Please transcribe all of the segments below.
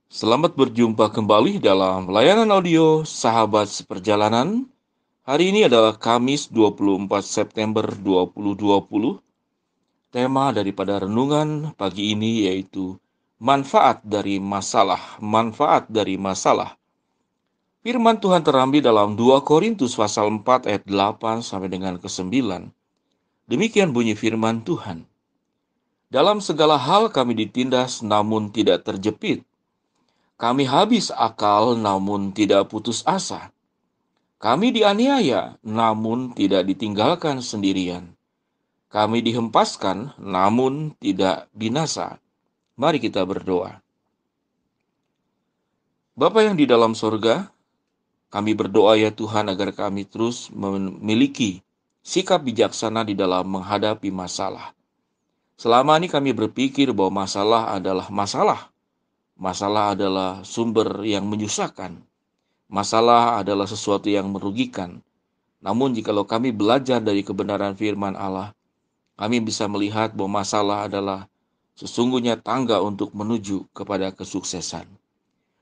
Selamat berjumpa kembali dalam layanan audio Sahabat Seperjalanan. Hari ini adalah Kamis 24 September 2020. Tema daripada renungan pagi ini yaitu manfaat dari masalah. Manfaat dari masalah. Firman Tuhan terambil dalam 2 Korintus pasal 4 ayat 8 sampai dengan ke-9. Demikian bunyi firman Tuhan. Dalam segala hal kami ditindas namun tidak terjepit. Kami habis akal namun tidak putus asa. Kami dianiaya namun tidak ditinggalkan sendirian. Kami dihempaskan namun tidak binasa. Mari kita berdoa. Bapa yang di dalam sorga, kami berdoa ya Tuhan agar kami terus memiliki sikap bijaksana di dalam menghadapi masalah. Selama ini kami berpikir bahwa masalah adalah masalah. Masalah adalah sumber yang menyusahkan. Masalah adalah sesuatu yang merugikan. Namun jikalau kami belajar dari kebenaran firman Allah, kami bisa melihat bahwa masalah adalah sesungguhnya tangga untuk menuju kepada kesuksesan.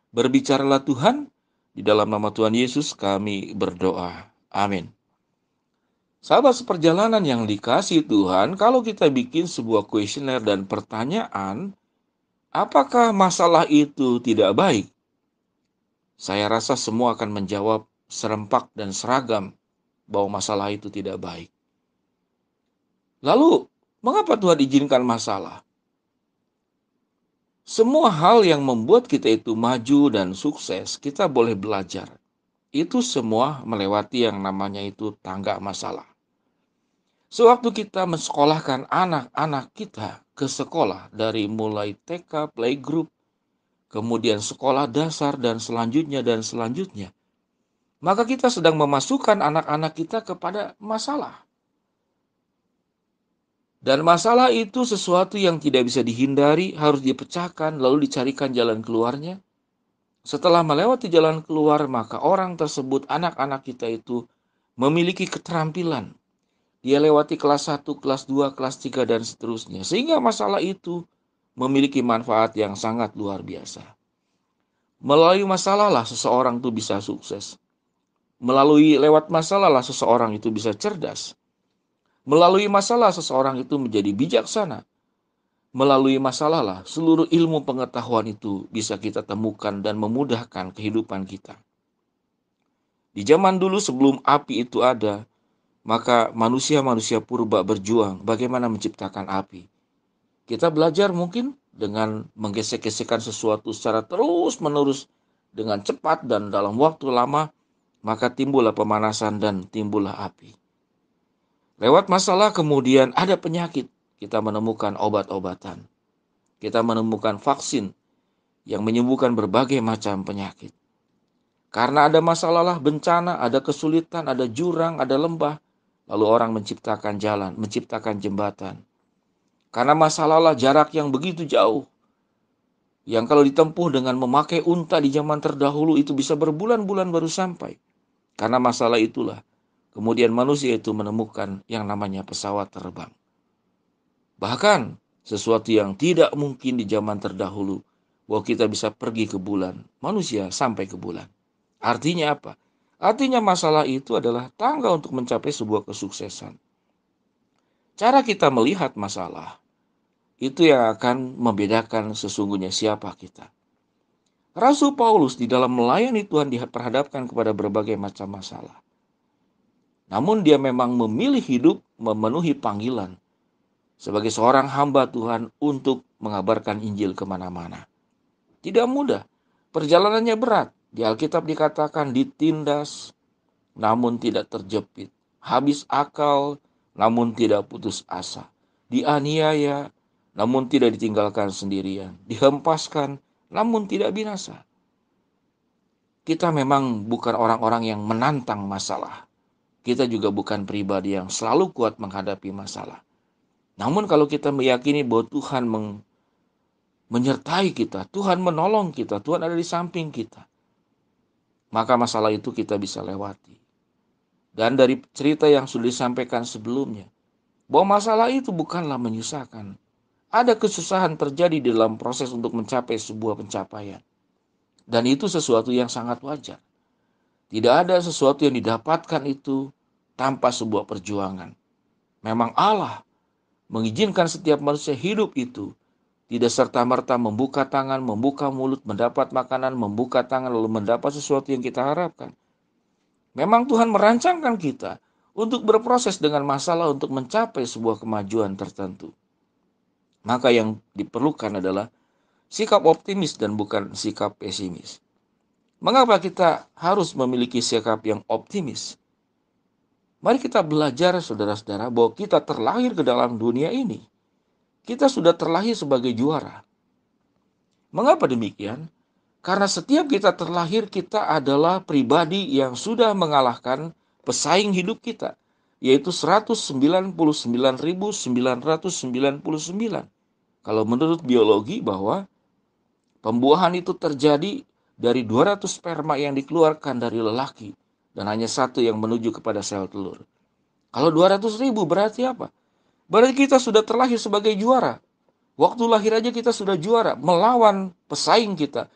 Berbicaralah Tuhan, di dalam nama Tuhan Yesus kami berdoa. Amin. Sahabat seperjalanan yang dikasihi Tuhan, kalau kita bikin sebuah kuesioner dan pertanyaan, apakah masalah itu tidak baik? Saya rasa semua akan menjawab serempak dan seragam bahwa masalah itu tidak baik. Lalu, mengapa Tuhan izinkan masalah? Semua hal yang membuat kita itu maju dan sukses, kita boleh belajar. Itu semua melewati yang namanya itu tangga masalah. Sewaktu kita mensekolahkan anak-anak kita ke sekolah, dari mulai TK, playgroup, kemudian sekolah dasar, dan selanjutnya, maka kita sedang memasukkan anak-anak kita kepada masalah. Dan masalah itu sesuatu yang tidak bisa dihindari, harus dipecahkan, lalu dicarikan jalan keluarnya. Setelah melewati jalan keluar, maka orang tersebut, anak-anak kita itu, memiliki keterampilan. Dia lewati kelas 1, kelas 2, kelas 3, dan seterusnya. Sehingga masalah itu memiliki manfaat yang sangat luar biasa. Melalui masalah lah seseorang itu bisa sukses. Lewat masalah lah seseorang itu bisa cerdas. Melalui masalah seseorang itu menjadi bijaksana. Melalui masalah lah seluruh ilmu pengetahuan itu bisa kita temukan dan memudahkan kehidupan kita. Di zaman dulu sebelum api itu ada, maka manusia-manusia purba berjuang bagaimana menciptakan api. Kita belajar mungkin dengan menggesek-gesekkan sesuatu secara terus-menerus dengan cepat dan dalam waktu lama, maka timbullah pemanasan dan timbullah api. Lewat masalah kemudian ada penyakit, kita menemukan obat-obatan. Kita menemukan vaksin yang menyembuhkan berbagai macam penyakit. Karena ada masalah lah, bencana, ada kesulitan, ada jurang, ada lembah. Lalu orang menciptakan jalan, menciptakan jembatan. Karena masalah lah jarak yang begitu jauh. Yang kalau ditempuh dengan memakai unta di zaman terdahulu itu bisa berbulan-bulan baru sampai. Karena masalah itulah kemudian manusia itu menemukan yang namanya pesawat terbang. Bahkan sesuatu yang tidak mungkin di zaman terdahulu, bahwa kita bisa pergi ke bulan, manusia sampai ke bulan. Artinya apa? Artinya masalah itu adalah tangga untuk mencapai sebuah kesuksesan. Cara kita melihat masalah, itu yang akan membedakan sesungguhnya siapa kita. Rasul Paulus di dalam melayani Tuhan diperhadapkan kepada berbagai macam masalah. Namun dia memang memilih hidup memenuhi panggilan sebagai seorang hamba Tuhan untuk mengabarkan Injil kemana-mana. Tidak mudah, perjalanannya berat. Di Alkitab dikatakan ditindas, namun tidak terjepit. Habis akal, namun tidak putus asa. Dianiaya, namun tidak ditinggalkan sendirian. Dihempaskan, namun tidak binasa. Kita memang bukan orang-orang yang menantang masalah. Kita juga bukan pribadi yang selalu kuat menghadapi masalah. Namun kalau kita meyakini bahwa Tuhan menyertai kita, Tuhan menolong kita, Tuhan ada di samping kita, maka masalah itu kita bisa lewati. Dan dari cerita yang sudah disampaikan sebelumnya, bahwa masalah itu bukanlah menyusahkan. Ada kesusahan terjadi dalam proses untuk mencapai sebuah pencapaian. Dan itu sesuatu yang sangat wajar. Tidak ada sesuatu yang didapatkan itu tanpa sebuah perjuangan. Memang Allah mengizinkan setiap manusia hidup itu tidak serta-merta membuka tangan, membuka mulut, mendapat makanan, membuka tangan, lalu mendapat sesuatu yang kita harapkan. Memang Tuhan merancangkan kita untuk berproses dengan masalah untuk mencapai sebuah kemajuan tertentu. Maka yang diperlukan adalah sikap optimis dan bukan sikap pesimis. Mengapa kita harus memiliki sikap yang optimis? Mari kita belajar, saudara-saudara, bahwa kita terlahir ke dalam dunia ini. Kita sudah terlahir sebagai juara. Mengapa demikian? Karena setiap kita terlahir, kita adalah pribadi yang sudah mengalahkan pesaing hidup kita, yaitu 199.999. Kalau menurut biologi bahwa pembuahan itu terjadi dari 200 sperma yang dikeluarkan dari lelaki dan hanya satu yang menuju kepada sel telur. Kalau 200.000 berarti apa? Berarti kita sudah terlahir sebagai juara. Waktu lahir aja kita sudah juara melawan pesaing kita.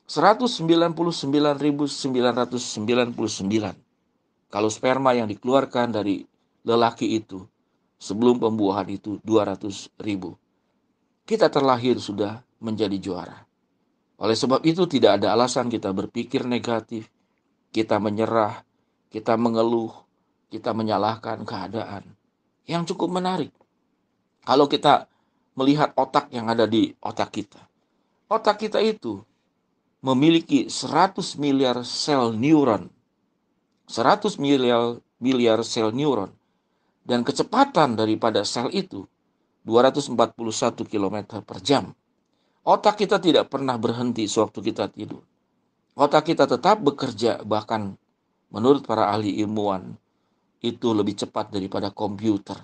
199.999. Kalau sperma yang dikeluarkan dari lelaki itu sebelum pembuahan itu 200.000. Kita terlahir sudah menjadi juara. Oleh sebab itu tidak ada alasan kita berpikir negatif, kita menyerah, kita mengeluh, kita menyalahkan keadaan. Yang cukup menarik, kalau kita melihat otak yang ada di otak kita. Otak kita itu memiliki 100 miliar sel neuron. 100 miliar sel neuron. Dan kecepatan daripada sel itu 241 km per jam. Otak kita tidak pernah berhenti sewaktu kita tidur. Otak kita tetap bekerja, bahkan menurut para ahli ilmuwan, itu lebih cepat daripada komputer.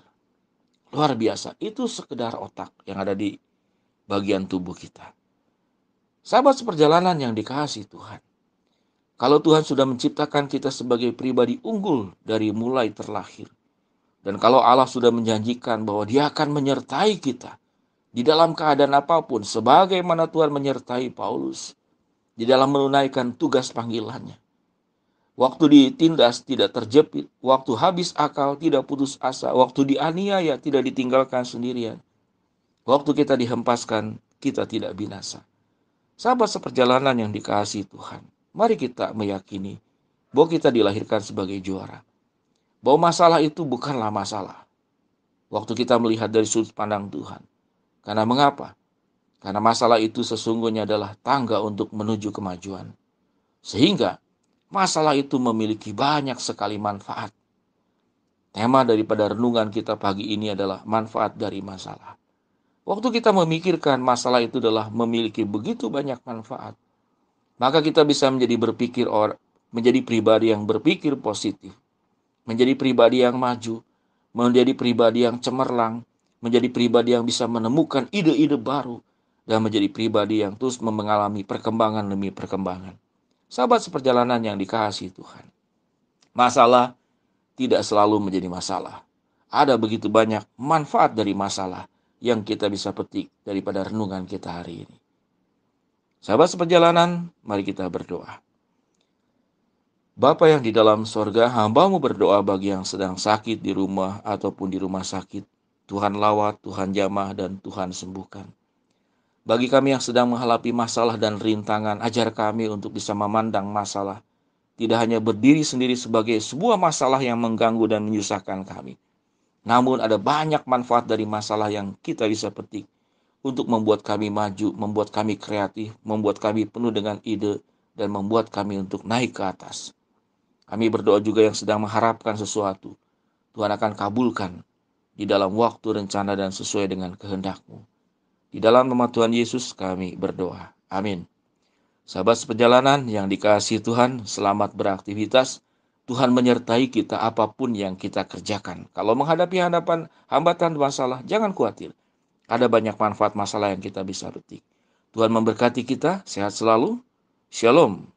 Luar biasa, itu sekedar otak yang ada di bagian tubuh kita. Sahabat seperjalanan yang dikasihi Tuhan, kalau Tuhan sudah menciptakan kita sebagai pribadi unggul dari mulai terlahir, dan kalau Allah sudah menjanjikan bahwa Dia akan menyertai kita di dalam keadaan apapun, sebagaimana Tuhan menyertai Paulus di dalam menunaikan tugas panggilannya. Waktu ditindas tidak terjepit, waktu habis akal tidak putus asa, waktu dianiaya tidak ditinggalkan sendirian. Waktu kita dihempaskan, kita tidak binasa. Sahabat seperjalanan yang dikasihi Tuhan, mari kita meyakini bahwa kita dilahirkan sebagai juara. Bahwa masalah itu bukanlah masalah. Waktu kita melihat dari sudut pandang Tuhan. Karena mengapa? Karena masalah itu sesungguhnya adalah tangga untuk menuju kemajuan. Sehingga masalah itu memiliki banyak sekali manfaat. Tema daripada renungan kita pagi ini adalah manfaat dari masalah. Waktu kita memikirkan masalah itu adalah memiliki begitu banyak manfaat, maka kita bisa menjadi pribadi yang berpikir positif, menjadi pribadi yang maju, menjadi pribadi yang cemerlang, menjadi pribadi yang bisa menemukan ide-ide baru, dan menjadi pribadi yang terus mengalami perkembangan demi perkembangan. Sahabat seperjalanan yang dikasihi Tuhan, masalah tidak selalu menjadi masalah. Ada begitu banyak manfaat dari masalah yang kita bisa petik daripada renungan kita hari ini. Sahabat seperjalanan, mari kita berdoa. Bapa yang di dalam sorga, hamba-Mu berdoa bagi yang sedang sakit di rumah ataupun di rumah sakit. Tuhan lawat, Tuhan jamah, dan Tuhan sembuhkan. Bagi kami yang sedang menghadapi masalah dan rintangan, ajar kami untuk bisa memandang masalah tidak hanya berdiri sendiri sebagai sebuah masalah yang mengganggu dan menyusahkan kami. Namun ada banyak manfaat dari masalah yang kita bisa petik untuk membuat kami maju, membuat kami kreatif, membuat kami penuh dengan ide, dan membuat kami untuk naik ke atas. Kami berdoa juga yang sedang mengharapkan sesuatu. Tuhan akan kabulkan di dalam waktu, rencana, dan sesuai dengan kehendak-Mu. Di dalam nama Tuhan Yesus kami berdoa. Amin. Sahabat seperjalanan yang dikasihi Tuhan, selamat beraktivitas. Tuhan menyertai kita apapun yang kita kerjakan. Kalau menghadapi hambatan masalah, jangan khawatir. Ada banyak manfaat masalah yang kita bisa petik. Tuhan memberkati kita, sehat selalu. Shalom.